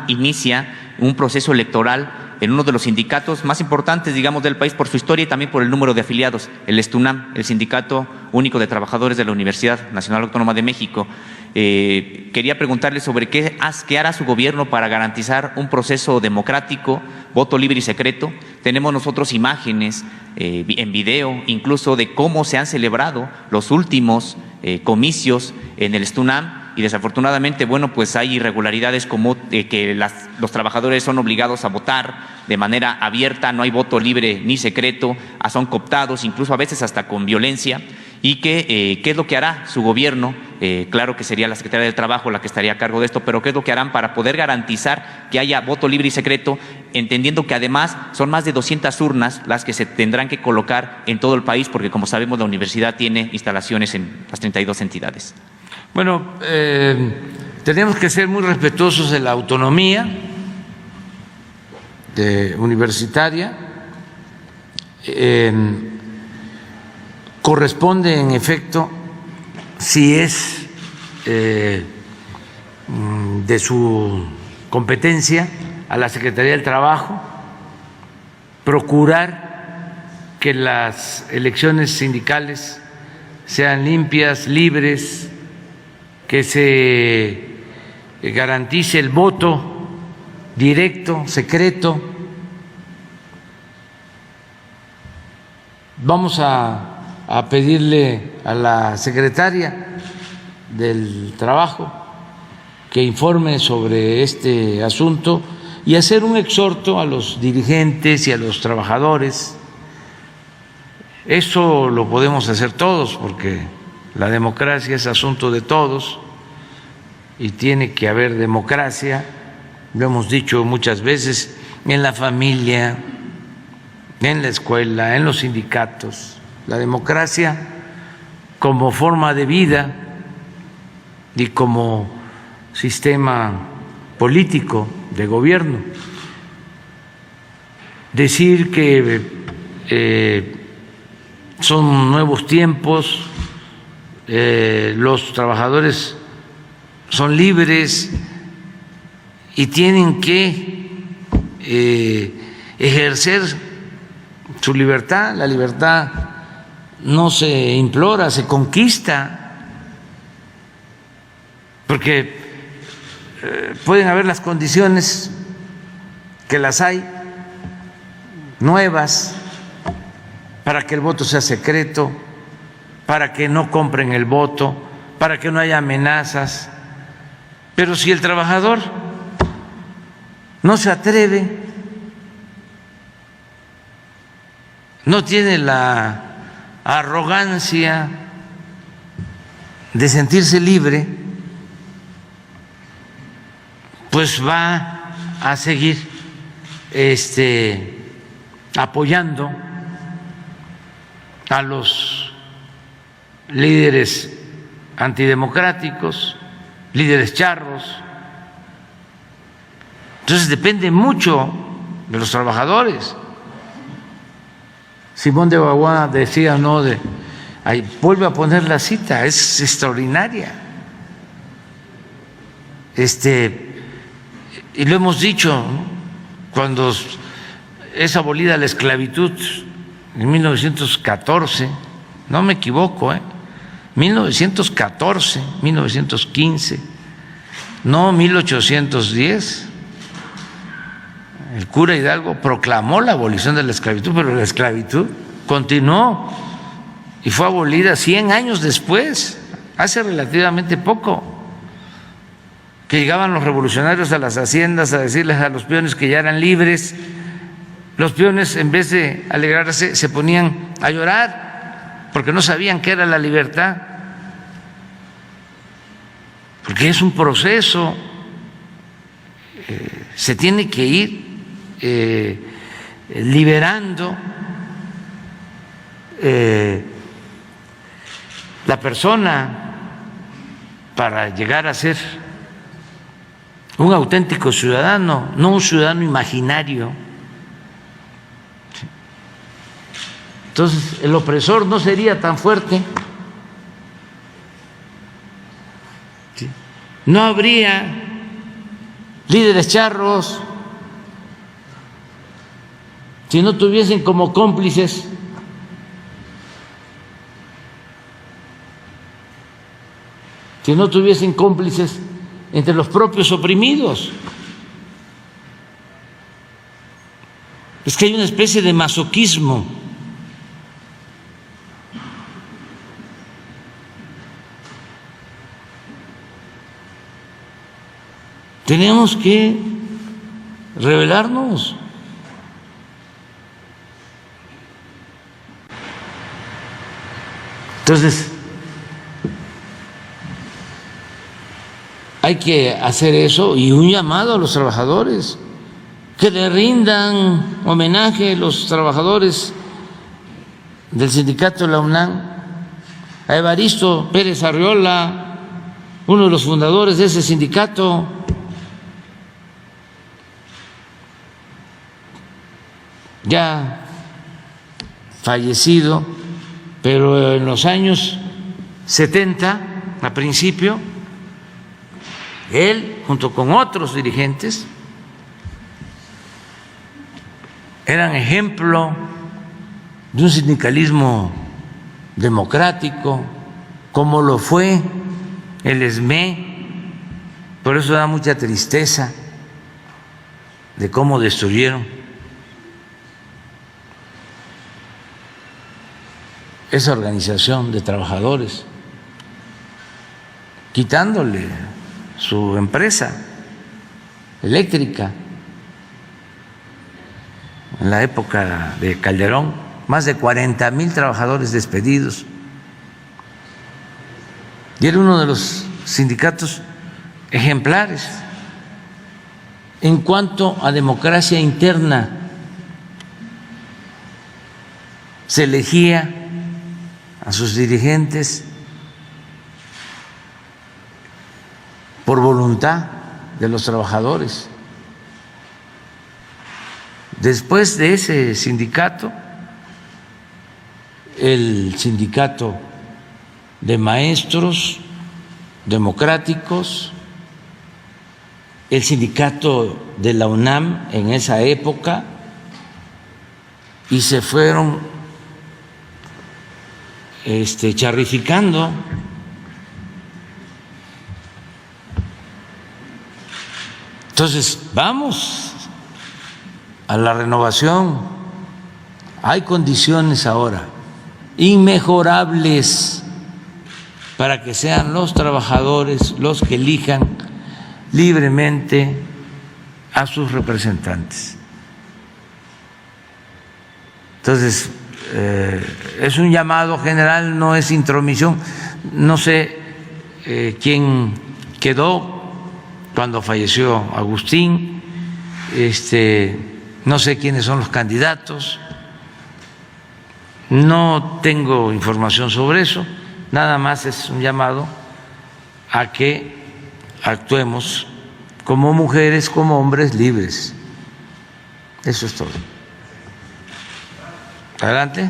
inicia un proceso electoral en uno de los sindicatos más importantes, digamos, del país por su historia y también por el número de afiliados, el STUNAM, el Sindicato Único de Trabajadores de la Universidad Nacional Autónoma de México. Quería preguntarle sobre qué hará su gobierno para garantizar un proceso democrático, voto libre y secreto. Tenemos nosotros imágenes en video, incluso de cómo se han celebrado los últimos comicios en el STUNAM. Y desafortunadamente, bueno, pues hay irregularidades como que los trabajadores son obligados a votar de manera abierta, no hay voto libre ni secreto, son cooptados, incluso a veces hasta con violencia. Y qué es lo que hará su gobierno, claro que sería la Secretaría del Trabajo la que estaría a cargo de esto, pero qué es lo que harán para poder garantizar que haya voto libre y secreto, entendiendo que además son más de 200 urnas las que se tendrán que colocar en todo el país, porque como sabemos la universidad tiene instalaciones en las 32 entidades. Bueno, tenemos que ser muy respetuosos de la autonomía universitaria. Corresponde, en efecto, si es de su competencia, a la Secretaría del Trabajo procurar que las elecciones sindicales sean limpias, libres, que se garantice el voto directo, secreto. Vamos a pedirle a la secretaria del Trabajo que informe sobre este asunto y hacer un exhorto a los dirigentes y a los trabajadores. Eso lo podemos hacer todos porque la democracia es asunto de todos y tiene que haber democracia, lo hemos dicho muchas veces, en la familia, en la escuela, en los sindicatos. La democracia como forma de vida y como sistema político de gobierno. Decir que son nuevos tiempos, los trabajadores son libres y tienen que ejercer su libertad. La libertad no se implora, se conquista, porque pueden haber las condiciones, que las hay, nuevas, para que el voto sea secreto, para que no compren el voto, para que no haya amenazas. Pero si el trabajador no se atreve, no tiene la arrogancia de sentirse libre, pues va a seguir apoyando a los líderes antidemocráticos, líderes charros. Entonces depende mucho de los trabajadores. Simón de Beauvoir decía, no, ahí vuelve a poner la cita, es extraordinaria. Y lo hemos dicho, ¿no? Cuando es abolida la esclavitud en 1914, no me equivoco, 1914, 1915, no 1810. El cura Hidalgo proclamó la abolición de la esclavitud, pero la esclavitud continuó y fue abolida 100 años después, hace relativamente poco, que llegaban los revolucionarios a las haciendas a decirles a los peones que ya eran libres. Los peones, en vez de alegrarse, se ponían a llorar porque no sabían qué era la libertad, porque es un proceso, se tiene que ir liberando la persona para llegar a ser un auténtico ciudadano, no un ciudadano imaginario. Entonces, el opresor no sería tan fuerte, no habría líderes charros, si no tuviesen como cómplices entre los propios oprimidos. Es que hay una especie de masoquismo. Tenemos que rebelarnos. Entonces, hay que hacer eso y un llamado a los trabajadores, que le rindan homenaje a los trabajadores del sindicato de la UNAM, a Evaristo Pérez Arriola, uno de los fundadores de ese sindicato, ya fallecido, pero en los años 70, a principio, él, junto con otros dirigentes, eran ejemplo de un sindicalismo democrático, como lo fue el SME. Por eso da mucha tristeza de cómo destruyeron esa organización de trabajadores, quitándole su empresa eléctrica. En la época de Calderón, más de 40,000 trabajadores despedidos. Y era uno de los sindicatos ejemplares en cuanto a democracia interna. Se elegía a sus dirigentes por voluntad de los trabajadores. Después de ese sindicato, el sindicato de maestros democráticos, el sindicato de la UNAM en esa época, y se fueron charrificando. Entonces, vamos a la renovación. Hay condiciones ahora inmejorables para que sean los trabajadores los que elijan libremente a sus representantes. Entonces, es un llamado general, no es intromisión. No sé quién quedó cuando falleció Agustín, no sé quiénes son los candidatos, no tengo información sobre eso, nada más es un llamado a que actuemos como mujeres, como hombres libres. Eso es todo. Adelante.